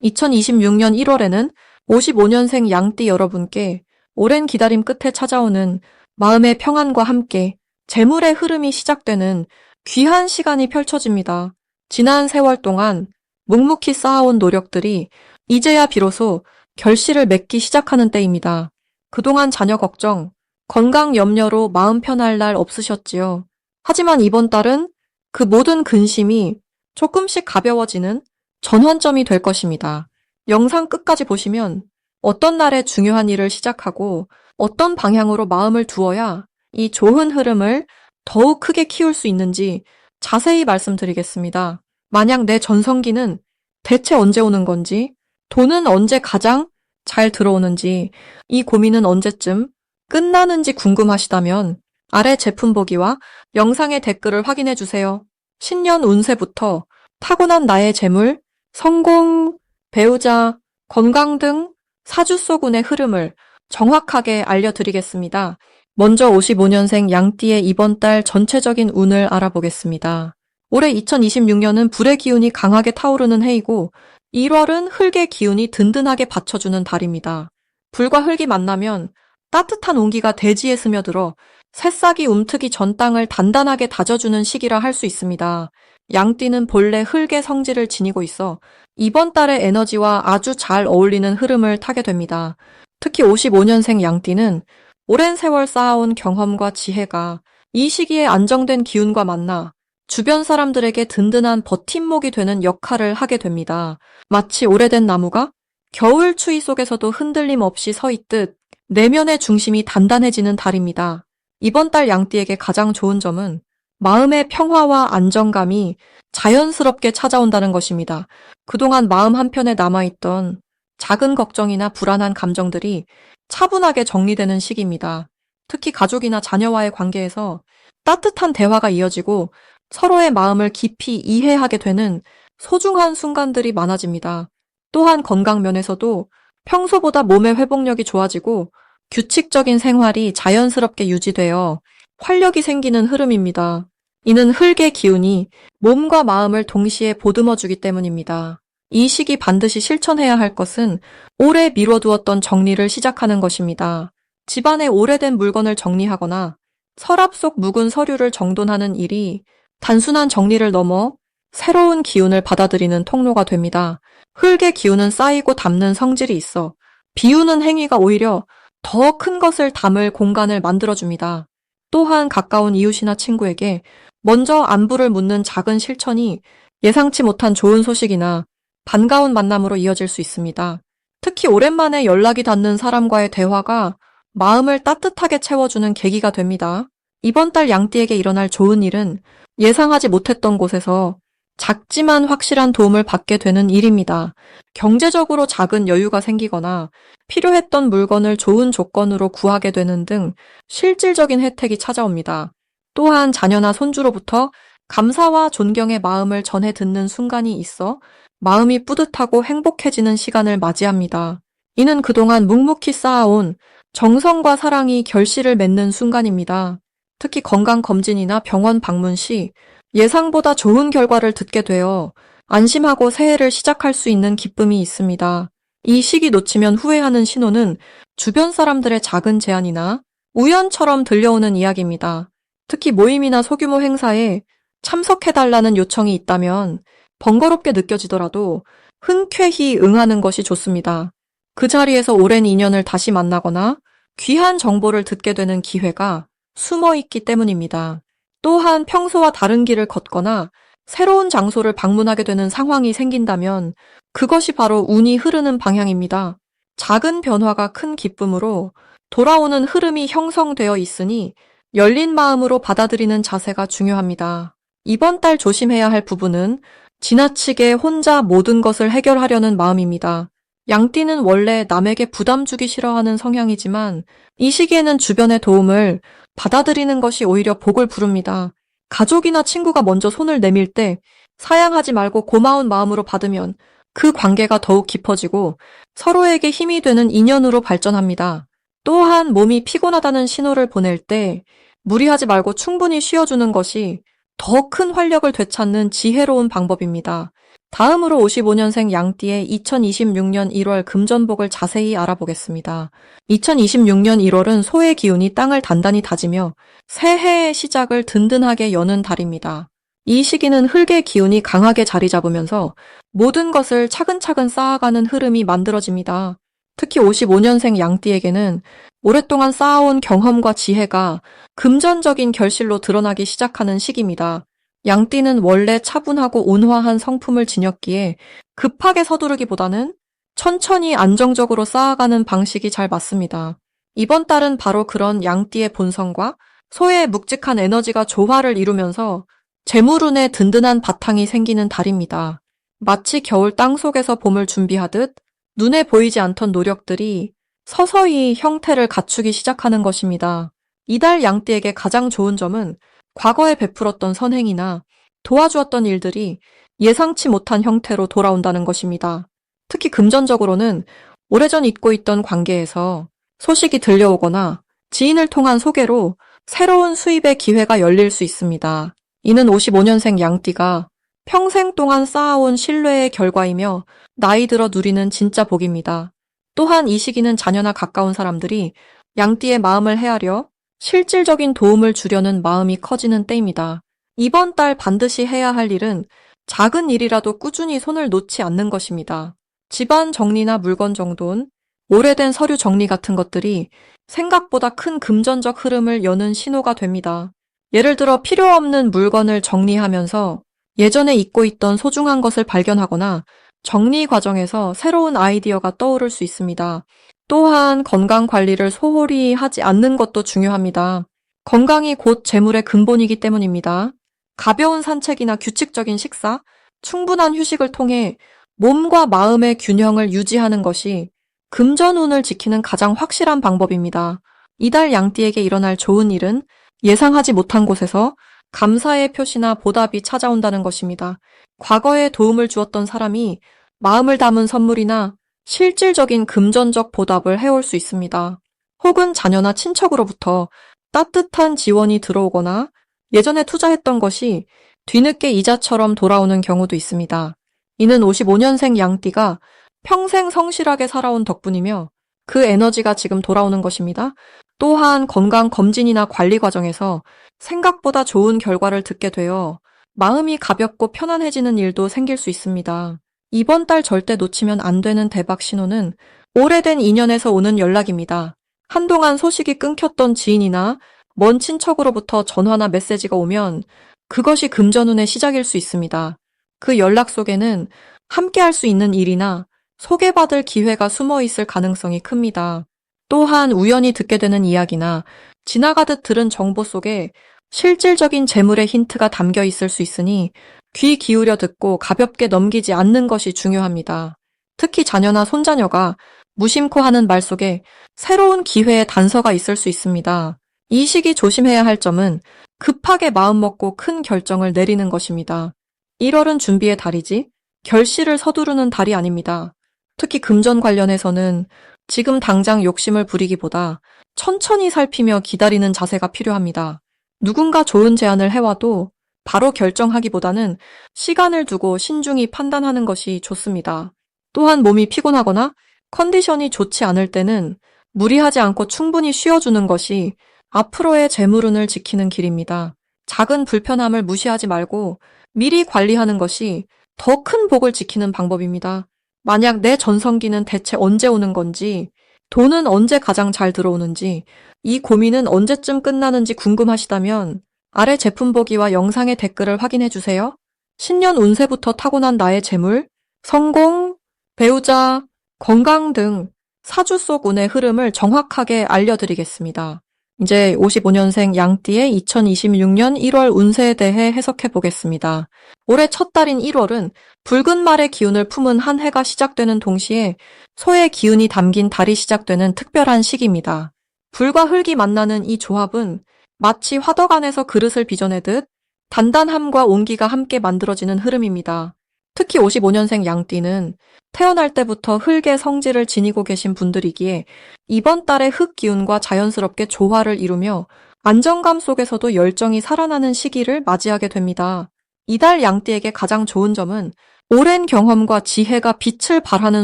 2026년 1월에는 55년생 양띠 여러분께 오랜 기다림 끝에 찾아오는 마음의 평안과 함께 재물의 흐름이 시작되는 귀한 시간이 펼쳐집니다. 지난 세월 동안 묵묵히 쌓아온 노력들이 이제야 비로소 결실을 맺기 시작하는 때입니다. 그동안 자녀 걱정, 건강 염려로 마음 편할 날 없으셨지요. 하지만 이번 달은 그 모든 근심이 조금씩 가벼워지는 전환점이 될 것입니다. 영상 끝까지 보시면 어떤 날에 중요한 일을 시작하고 어떤 방향으로 마음을 두어야 이 좋은 흐름을 더욱 크게 키울 수 있는지 자세히 말씀드리겠습니다. 만약 내 전성기는 대체 언제 오는 건지, 돈은 언제 가장 잘 들어오는지, 이 고민은 언제쯤 끝나는지 궁금하시다면 아래 제품 보기와 영상의 댓글을 확인해 주세요. 신년 운세부터 타고난 나의 재물, 성공, 배우자, 건강 등 사주소군의 흐름을 정확하게 알려드리겠습니다. 먼저 55년생 양띠의 이번 달 전체적인 운을 알아보겠습니다. 올해 2026년은 불의 기운이 강하게 타오르는 해이고 1월은 흙의 기운이 든든하게 받쳐주는 달입니다. 불과 흙이 만나면 따뜻한 온기가 대지에 스며들어 새싹이 움트기 전 땅을 단단하게 다져주는 시기라 할 수 있습니다. 양띠는 본래 흙의 성질을 지니고 있어 이번 달의 에너지와 아주 잘 어울리는 흐름을 타게 됩니다. 특히 55년생 양띠는 오랜 세월 쌓아온 경험과 지혜가 이 시기에 안정된 기운과 만나 주변 사람들에게 든든한 버팀목이 되는 역할을 하게 됩니다. 마치 오래된 나무가 겨울 추위 속에서도 흔들림 없이 서 있듯 내면의 중심이 단단해지는 달입니다. 이번 달 양띠에게 가장 좋은 점은 마음의 평화와 안정감이 자연스럽게 찾아온다는 것입니다. 그동안 마음 한편에 남아있던 작은 걱정이나 불안한 감정들이 차분하게 정리되는 시기입니다. 특히 가족이나 자녀와의 관계에서 따뜻한 대화가 이어지고 서로의 마음을 깊이 이해하게 되는 소중한 순간들이 많아집니다. 또한 건강 면에서도 평소보다 몸의 회복력이 좋아지고 규칙적인 생활이 자연스럽게 유지되어 활력이 생기는 흐름입니다. 이는 흙의 기운이 몸과 마음을 동시에 보듬어주기 때문입니다. 이 시기 반드시 실천해야 할 것은 오래 미뤄두었던 정리를 시작하는 것입니다. 집안의 오래된 물건을 정리하거나 서랍 속 묵은 서류를 정돈하는 일이 단순한 정리를 넘어 새로운 기운을 받아들이는 통로가 됩니다. 흙의 기운은 쌓이고 담는 성질이 있어 비우는 행위가 오히려 더 큰 것을 담을 공간을 만들어줍니다. 또한 가까운 이웃이나 친구에게 먼저 안부를 묻는 작은 실천이 예상치 못한 좋은 소식이나 반가운 만남으로 이어질 수 있습니다. 특히 오랜만에 연락이 닿는 사람과의 대화가 마음을 따뜻하게 채워주는 계기가 됩니다. 이번 달 양띠에게 일어날 좋은 일은 예상하지 못했던 곳에서 작지만 확실한 도움을 받게 되는 일입니다. 경제적으로 작은 여유가 생기거나 필요했던 물건을 좋은 조건으로 구하게 되는 등 실질적인 혜택이 찾아옵니다. 또한 자녀나 손주로부터 감사와 존경의 마음을 전해 듣는 순간이 있어 마음이 뿌듯하고 행복해지는 시간을 맞이합니다. 이는 그동안 묵묵히 쌓아온 정성과 사랑이 결실을 맺는 순간입니다. 특히 건강검진이나 병원 방문 시 예상보다 좋은 결과를 듣게 되어 안심하고 새해를 시작할 수 있는 기쁨이 있습니다. 이 시기 놓치면 후회하는 신호는 주변 사람들의 작은 제안이나 우연처럼 들려오는 이야기입니다. 특히 모임이나 소규모 행사에 참석해달라는 요청이 있다면 번거롭게 느껴지더라도 흔쾌히 응하는 것이 좋습니다. 그 자리에서 오랜 인연을 다시 만나거나 귀한 정보를 듣게 되는 기회가 숨어 있기 때문입니다. 또한 평소와 다른 길을 걷거나 새로운 장소를 방문하게 되는 상황이 생긴다면 그것이 바로 운이 흐르는 방향입니다. 작은 변화가 큰 기쁨으로 돌아오는 흐름이 형성되어 있으니 열린 마음으로 받아들이는 자세가 중요합니다. 이번 달 조심해야 할 부분은 지나치게 혼자 모든 것을 해결하려는 마음입니다. 양띠는 원래 남에게 부담 주기 싫어하는 성향이지만 이 시기에는 주변의 도움을 받아들이는 것이 오히려 복을 부릅니다. 가족이나 친구가 먼저 손을 내밀 때 사양하지 말고 고마운 마음으로 받으면 그 관계가 더욱 깊어지고 서로에게 힘이 되는 인연으로 발전합니다. 또한 몸이 피곤하다는 신호를 보낼 때 무리하지 말고 충분히 쉬어주는 것이 더 큰 활력을 되찾는 지혜로운 방법입니다. 다음으로 55년생 양띠의 2026년 1월 금전복을 자세히 알아보겠습니다. 2026년 1월은 소의 기운이 땅을 단단히 다지며 새해의 시작을 든든하게 여는 달입니다. 이 시기는 흙의 기운이 강하게 자리 잡으면서 모든 것을 차근차근 쌓아가는 흐름이 만들어집니다. 특히 55년생 양띠에게는 오랫동안 쌓아온 경험과 지혜가 금전적인 결실로 드러나기 시작하는 시기입니다. 양띠는 원래 차분하고 온화한 성품을 지녔기에 급하게 서두르기보다는 천천히 안정적으로 쌓아가는 방식이 잘 맞습니다. 이번 달은 바로 그런 양띠의 본성과 소의 묵직한 에너지가 조화를 이루면서 재물운에 든든한 바탕이 생기는 달입니다. 마치 겨울 땅속에서 봄을 준비하듯 눈에 보이지 않던 노력들이 서서히 형태를 갖추기 시작하는 것입니다. 이달 양띠에게 가장 좋은 점은 과거에 베풀었던 선행이나 도와주었던 일들이 예상치 못한 형태로 돌아온다는 것입니다. 특히 금전적으로는 오래전 잊고 있던 관계에서 소식이 들려오거나 지인을 통한 소개로 새로운 수입의 기회가 열릴 수 있습니다. 이는 55년생 양띠가 평생 동안 쌓아온 신뢰의 결과이며 나이 들어 누리는 진짜 복입니다. 또한 이 시기는 자녀나 가까운 사람들이 양띠의 마음을 헤아려 실질적인 도움을 주려는 마음이 커지는 때입니다. 이번 달 반드시 해야 할 일은 작은 일이라도 꾸준히 손을 놓지 않는 것입니다. 집안 정리나 물건 정돈, 오래된 서류 정리 같은 것들이 생각보다 큰 금전적 흐름을 여는 신호가 됩니다. 예를 들어 필요 없는 물건을 정리하면서 예전에 잊고 있던 소중한 것을 발견하거나 정리 과정에서 새로운 아이디어가 떠오를 수 있습니다. 또한 건강 관리를 소홀히 하지 않는 것도 중요합니다. 건강이 곧 재물의 근본이기 때문입니다. 가벼운 산책이나 규칙적인 식사, 충분한 휴식을 통해 몸과 마음의 균형을 유지하는 것이 금전운을 지키는 가장 확실한 방법입니다. 이달 양띠에게 일어날 좋은 일은 예상하지 못한 곳에서 감사의 표시나 보답이 찾아온다는 것입니다. 과거에 도움을 주었던 사람이 마음을 담은 선물이나 실질적인 금전적 보답을 해올 수 있습니다. 혹은 자녀나 친척으로부터 따뜻한 지원이 들어오거나 예전에 투자했던 것이 뒤늦게 이자처럼 돌아오는 경우도 있습니다. 이는 55년생 양띠가 평생 성실하게 살아온 덕분이며 그 에너지가 지금 돌아오는 것입니다. 또한 건강 검진이나 관리 과정에서 생각보다 좋은 결과를 듣게 되어 마음이 가볍고 편안해지는 일도 생길 수 있습니다. 이번 달 절대 놓치면 안 되는 대박 신호는 오래된 인연에서 오는 연락입니다. 한동안 소식이 끊겼던 지인이나 먼 친척으로부터 전화나 메시지가 오면 그것이 금전운의 시작일 수 있습니다. 그 연락 속에는 함께 할 수 있는 일이나 소개받을 기회가 숨어 있을 가능성이 큽니다. 또한 우연히 듣게 되는 이야기나 지나가듯 들은 정보 속에 실질적인 재물의 힌트가 담겨 있을 수 있으니 귀 기울여 듣고 가볍게 넘기지 않는 것이 중요합니다. 특히 자녀나 손자녀가 무심코 하는 말 속에 새로운 기회의 단서가 있을 수 있습니다. 이 시기 조심해야 할 점은 급하게 마음먹고 큰 결정을 내리는 것입니다. 1월은 준비의 달이지 결실을 서두르는 달이 아닙니다. 특히 금전 관련해서는 지금 당장 욕심을 부리기보다 천천히 살피며 기다리는 자세가 필요합니다. 누군가 좋은 제안을 해와도 바로 결정하기보다는 시간을 두고 신중히 판단하는 것이 좋습니다. 또한 몸이 피곤하거나 컨디션이 좋지 않을 때는 무리하지 않고 충분히 쉬어주는 것이 앞으로의 재물운을 지키는 길입니다. 작은 불편함을 무시하지 말고 미리 관리하는 것이 더 큰 복을 지키는 방법입니다. 만약 내 전성기는 대체 언제 오는 건지, 돈은 언제 가장 잘 들어오는지, 이 고민은 언제쯤 끝나는지 궁금하시다면 아래 제품 보기와 영상의 댓글을 확인해 주세요. 신년 운세부터 타고난 나의 재물, 성공, 배우자, 건강 등 사주 속 운의 흐름을 정확하게 알려드리겠습니다. 이제 55년생 양띠의 2026년 1월 운세에 대해 해석해 보겠습니다. 올해 첫 달인 1월은 붉은 말의 기운을 품은 한 해가 시작되는 동시에 소의 기운이 담긴 달이 시작되는 특별한 시기입니다. 불과 흙이 만나는 이 조합은 마치 화덕 안에서 그릇을 빚어내듯 단단함과 온기가 함께 만들어지는 흐름입니다. 특히 55년생 양띠는 태어날 때부터 흙의 성질을 지니고 계신 분들이기에 이번 달의 흙 기운과 자연스럽게 조화를 이루며 안정감 속에서도 열정이 살아나는 시기를 맞이하게 됩니다. 이달 양띠에게 가장 좋은 점은 오랜 경험과 지혜가 빛을 발하는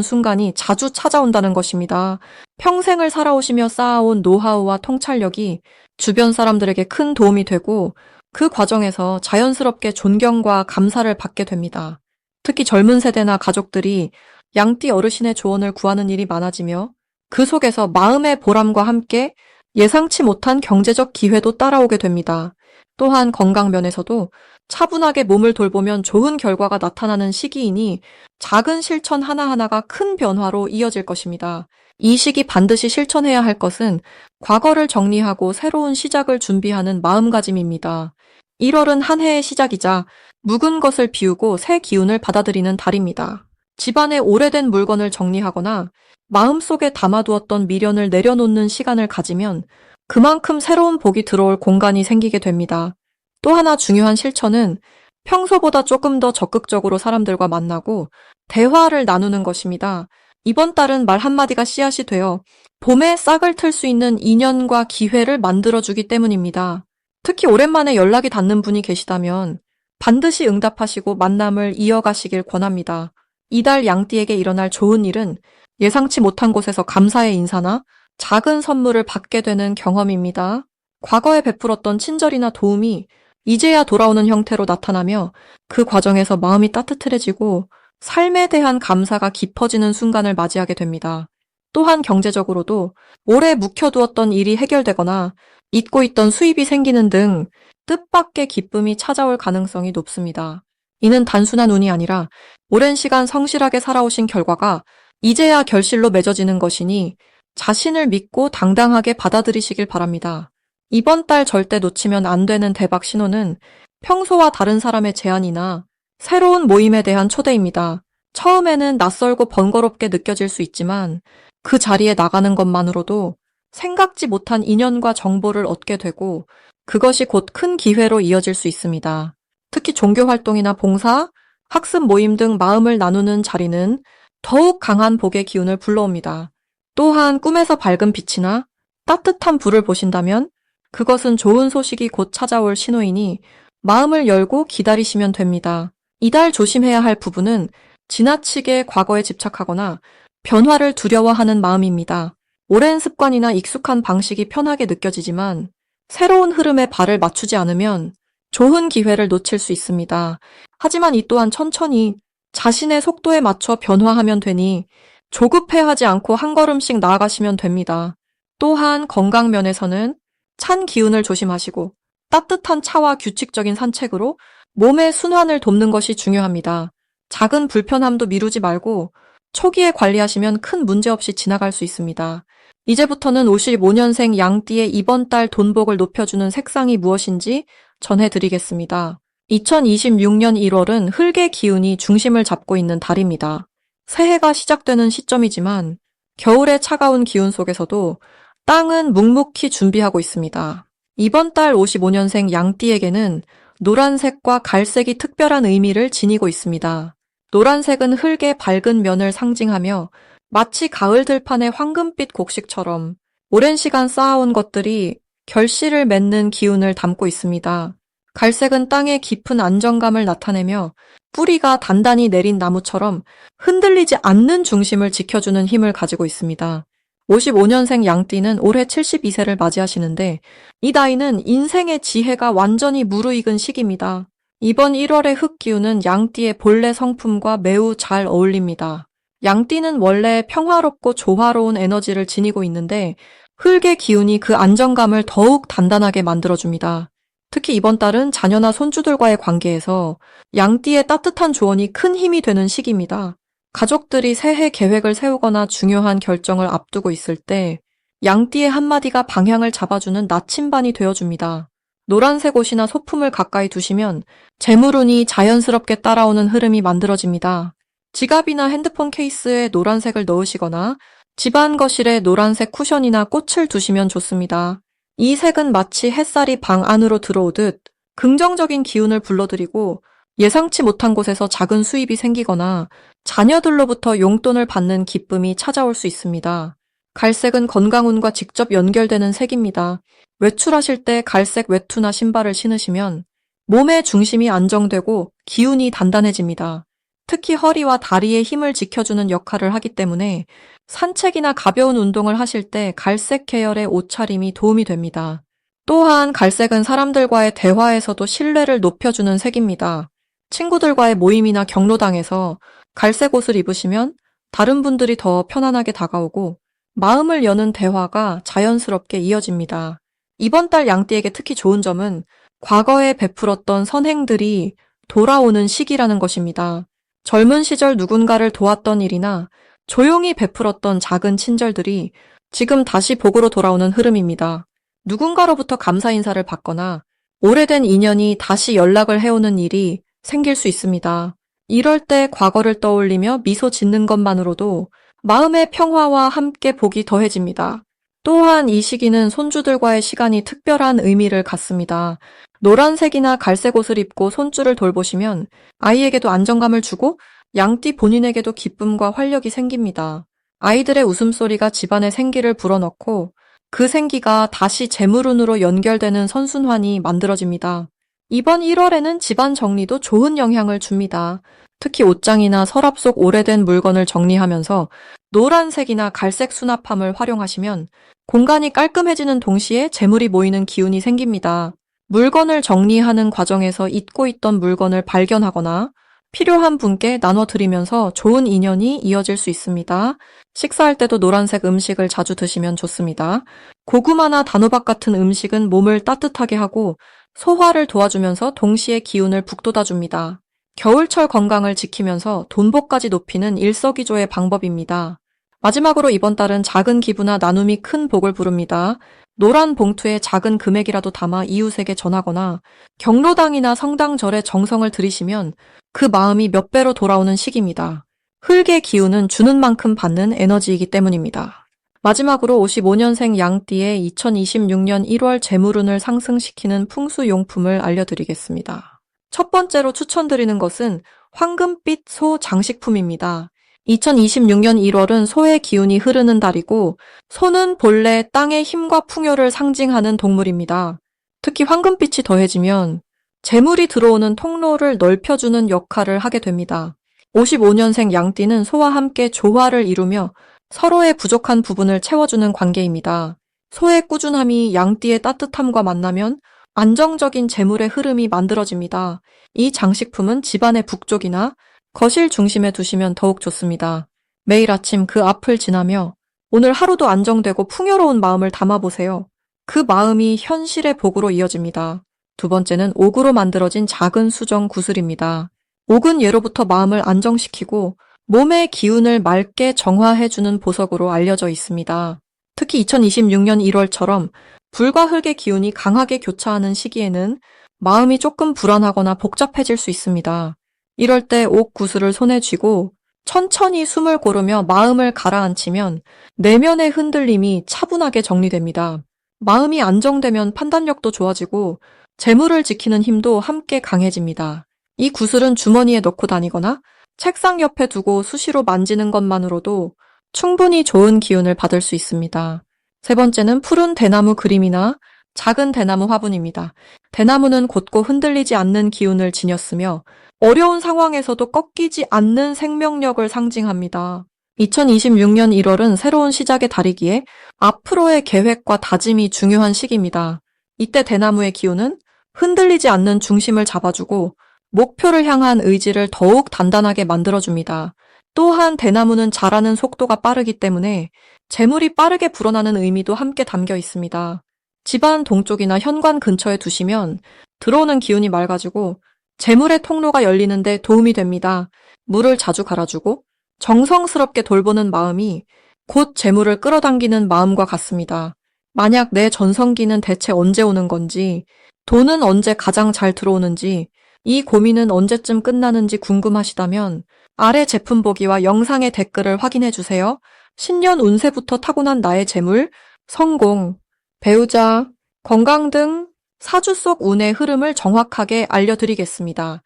순간이 자주 찾아온다는 것입니다. 평생을 살아오시며 쌓아온 노하우와 통찰력이 주변 사람들에게 큰 도움이 되고 그 과정에서 자연스럽게 존경과 감사를 받게 됩니다. 특히 젊은 세대나 가족들이 양띠 어르신의 조언을 구하는 일이 많아지며 그 속에서 마음의 보람과 함께 예상치 못한 경제적 기회도 따라오게 됩니다. 또한 건강 면에서도 차분하게 몸을 돌보면 좋은 결과가 나타나는 시기이니 작은 실천 하나하나가 큰 변화로 이어질 것입니다. 이 시기 반드시 실천해야 할 것은 과거를 정리하고 새로운 시작을 준비하는 마음가짐입니다. 1월은 한 해의 시작이자 묵은 것을 비우고 새 기운을 받아들이는 달입니다. 집안의 오래된 물건을 정리하거나 마음속에 담아두었던 미련을 내려놓는 시간을 가지면 그만큼 새로운 복이 들어올 공간이 생기게 됩니다. 또 하나 중요한 실천은 평소보다 조금 더 적극적으로 사람들과 만나고 대화를 나누는 것입니다. 이번 달은 말 한마디가 씨앗이 되어 봄에 싹을 틀 수 있는 인연과 기회를 만들어주기 때문입니다. 특히 오랜만에 연락이 닿는 분이 계시다면 반드시 응답하시고 만남을 이어가시길 권합니다. 이달 양띠에게 일어날 좋은 일은 예상치 못한 곳에서 감사의 인사나 작은 선물을 받게 되는 경험입니다. 과거에 베풀었던 친절이나 도움이 이제야 돌아오는 형태로 나타나며 그 과정에서 마음이 따뜻해지고 삶에 대한 감사가 깊어지는 순간을 맞이하게 됩니다. 또한 경제적으로도 오래 묵혀두었던 일이 해결되거나 잊고 있던 수입이 생기는 등 뜻밖의 기쁨이 찾아올 가능성이 높습니다. 이는 단순한 운이 아니라 오랜 시간 성실하게 살아오신 결과가 이제야 결실로 맺어지는 것이니 자신을 믿고 당당하게 받아들이시길 바랍니다. 이번 달 절대 놓치면 안 되는 대박 신호는 평소와 다른 사람의 제안이나 새로운 모임에 대한 초대입니다. 처음에는 낯설고 번거롭게 느껴질 수 있지만 그 자리에 나가는 것만으로도 생각지 못한 인연과 정보를 얻게 되고 그것이 곧 큰 기회로 이어질 수 있습니다. 특히 종교 활동이나 봉사, 학습 모임 등 마음을 나누는 자리는 더욱 강한 복의 기운을 불러옵니다. 또한 꿈에서 밝은 빛이나 따뜻한 불을 보신다면 그것은 좋은 소식이 곧 찾아올 신호이니 마음을 열고 기다리시면 됩니다. 이달 조심해야 할 부분은 지나치게 과거에 집착하거나 변화를 두려워하는 마음입니다. 오랜 습관이나 익숙한 방식이 편하게 느껴지지만 새로운 흐름에 발을 맞추지 않으면 좋은 기회를 놓칠 수 있습니다. 하지만 이 또한 천천히 자신의 속도에 맞춰 변화하면 되니 조급해하지 않고 한 걸음씩 나아가시면 됩니다. 또한 건강 면에서는 찬 기운을 조심하시고 따뜻한 차와 규칙적인 산책으로 몸의 순환을 돕는 것이 중요합니다. 작은 불편함도 미루지 말고 초기에 관리하시면 큰 문제 없이 지나갈 수 있습니다. 이제부터는 55년생 양띠의 이번 달 돈복을 높여주는 색상이 무엇인지 전해드리겠습니다. 2026년 1월은 흙의 기운이 중심을 잡고 있는 달입니다. 새해가 시작되는 시점이지만 겨울의 차가운 기운 속에서도 땅은 묵묵히 준비하고 있습니다. 이번 달 55년생 양띠에게는 노란색과 갈색이 특별한 의미를 지니고 있습니다. 노란색은 흙의 밝은 면을 상징하며 마치 가을 들판의 황금빛 곡식처럼 오랜 시간 쌓아온 것들이 결실을 맺는 기운을 담고 있습니다. 갈색은 땅의 깊은 안정감을 나타내며 뿌리가 단단히 내린 나무처럼 흔들리지 않는 중심을 지켜주는 힘을 가지고 있습니다. 55년생 양띠는 올해 72세를 맞이하시는데 이 나이는 인생의 지혜가 완전히 무르익은 시기입니다. 이번 1월의 흙 기운은 양띠의 본래 성품과 매우 잘 어울립니다. 양띠는 원래 평화롭고 조화로운 에너지를 지니고 있는데 흙의 기운이 그 안정감을 더욱 단단하게 만들어줍니다. 특히 이번 달은 자녀나 손주들과의 관계에서 양띠의 따뜻한 조언이 큰 힘이 되는 시기입니다. 가족들이 새해 계획을 세우거나 중요한 결정을 앞두고 있을 때 양띠의 한마디가 방향을 잡아주는 나침반이 되어줍니다. 노란색 옷이나 소품을 가까이 두시면 재물운이 자연스럽게 따라오는 흐름이 만들어집니다. 지갑이나 핸드폰 케이스에 노란색을 넣으시거나 집안 거실에 노란색 쿠션이나 꽃을 두시면 좋습니다. 이 색은 마치 햇살이 방 안으로 들어오듯 긍정적인 기운을 불러들이고 예상치 못한 곳에서 작은 수입이 생기거나 자녀들로부터 용돈을 받는 기쁨이 찾아올 수 있습니다. 갈색은 건강운과 직접 연결되는 색입니다. 외출하실 때 갈색 외투나 신발을 신으시면 몸의 중심이 안정되고 기운이 단단해집니다. 특히 허리와 다리의 힘을 지켜주는 역할을 하기 때문에 산책이나 가벼운 운동을 하실 때 갈색 계열의 옷차림이 도움이 됩니다. 또한 갈색은 사람들과의 대화에서도 신뢰를 높여주는 색입니다. 친구들과의 모임이나 경로당에서 갈색 옷을 입으시면 다른 분들이 더 편안하게 다가오고 마음을 여는 대화가 자연스럽게 이어집니다. 이번 달 양띠에게 특히 좋은 점은 과거에 베풀었던 선행들이 돌아오는 시기라는 것입니다. 젊은 시절 누군가를 도왔던 일이나 조용히 베풀었던 작은 친절들이 지금 다시 복으로 돌아오는 흐름입니다. 누군가로부터 감사 인사를 받거나 오래된 인연이 다시 연락을 해오는 일이 생길 수 있습니다. 이럴 때 과거를 떠올리며 미소 짓는 것만으로도 마음의 평화와 함께 복이 더해집니다. 또한 이 시기는 손주들과의 시간이 특별한 의미를 갖습니다. 노란색이나 갈색 옷을 입고 손주를 돌보시면 아이에게도 안정감을 주고 양띠 본인에게도 기쁨과 활력이 생깁니다. 아이들의 웃음소리가 집안에 생기를 불어넣고 그 생기가 다시 재물운으로 연결되는 선순환이 만들어집니다. 이번 1월에는 집안 정리도 좋은 영향을 줍니다. 특히 옷장이나 서랍 속 오래된 물건을 정리하면서 노란색이나 갈색 수납함을 활용하시면 공간이 깔끔해지는 동시에 재물이 모이는 기운이 생깁니다. 물건을 정리하는 과정에서 잊고 있던 물건을 발견하거나 필요한 분께 나눠드리면서 좋은 인연이 이어질 수 있습니다. 식사할 때도 노란색 음식을 자주 드시면 좋습니다. 고구마나 단호박 같은 음식은 몸을 따뜻하게 하고 소화를 도와주면서 동시에 기운을 북돋아줍니다. 겨울철 건강을 지키면서 돈복까지 높이는 일석이조의 방법입니다. 마지막으로 이번 달은 작은 기부나 나눔이 큰 복을 부릅니다. 노란 봉투에 작은 금액이라도 담아 이웃에게 전하거나 경로당이나 성당절에 정성을 들이시면 그 마음이 몇 배로 돌아오는 시기입니다. 흙의 기운은 주는 만큼 받는 에너지이기 때문입니다. 마지막으로 55년생 양띠의 2026년 1월 재물운을 상승시키는 풍수용품을 알려드리겠습니다. 첫 번째로 추천드리는 것은 황금빛 소 장식품입니다. 2026년 1월은 소의 기운이 흐르는 달이고 소는 본래 땅의 힘과 풍요를 상징하는 동물입니다. 특히 황금빛이 더해지면 재물이 들어오는 통로를 넓혀주는 역할을 하게 됩니다. 55년생 양띠는 소와 함께 조화를 이루며 서로의 부족한 부분을 채워주는 관계입니다. 소의 꾸준함이 양띠의 따뜻함과 만나면 안정적인 재물의 흐름이 만들어집니다. 이 장식품은 집안의 북쪽이나 거실 중심에 두시면 더욱 좋습니다. 매일 아침 그 앞을 지나며 오늘 하루도 안정되고 풍요로운 마음을 담아보세요. 그 마음이 현실의 복으로 이어집니다. 두 번째는 옥으로 만들어진 작은 수정 구슬입니다. 옥은 예로부터 마음을 안정시키고 몸의 기운을 맑게 정화해주는 보석으로 알려져 있습니다. 특히 2026년 1월처럼 불과 흙의 기운이 강하게 교차하는 시기에는 마음이 조금 불안하거나 복잡해질 수 있습니다. 이럴 때 옥 구슬을 손에 쥐고 천천히 숨을 고르며 마음을 가라앉히면 내면의 흔들림이 차분하게 정리됩니다. 마음이 안정되면 판단력도 좋아지고 재물을 지키는 힘도 함께 강해집니다. 이 구슬은 주머니에 넣고 다니거나 책상 옆에 두고 수시로 만지는 것만으로도 충분히 좋은 기운을 받을 수 있습니다. 세 번째는 푸른 대나무 그림이나 작은 대나무 화분입니다. 대나무는 곧고 흔들리지 않는 기운을 지녔으며 어려운 상황에서도 꺾이지 않는 생명력을 상징합니다. 2026년 1월은 새로운 시작의 달이기에 앞으로의 계획과 다짐이 중요한 시기입니다. 이때 대나무의 기운은 흔들리지 않는 중심을 잡아주고 목표를 향한 의지를 더욱 단단하게 만들어줍니다. 또한 대나무는 자라는 속도가 빠르기 때문에 재물이 빠르게 불어나는 의미도 함께 담겨 있습니다. 집안 동쪽이나 현관 근처에 두시면 들어오는 기운이 맑아지고 재물의 통로가 열리는데 도움이 됩니다. 물을 자주 갈아주고 정성스럽게 돌보는 마음이 곧 재물을 끌어당기는 마음과 같습니다. 만약 내 전성기는 대체 언제 오는 건지, 돈은 언제 가장 잘 들어오는지, 이 고민은 언제쯤 끝나는지 궁금하시다면 아래 제품 보기와 영상의 댓글을 확인해 주세요. 신년 운세부터 타고난 나의 재물, 성공, 배우자, 건강 등 사주 속 운의 흐름을 정확하게 알려드리겠습니다.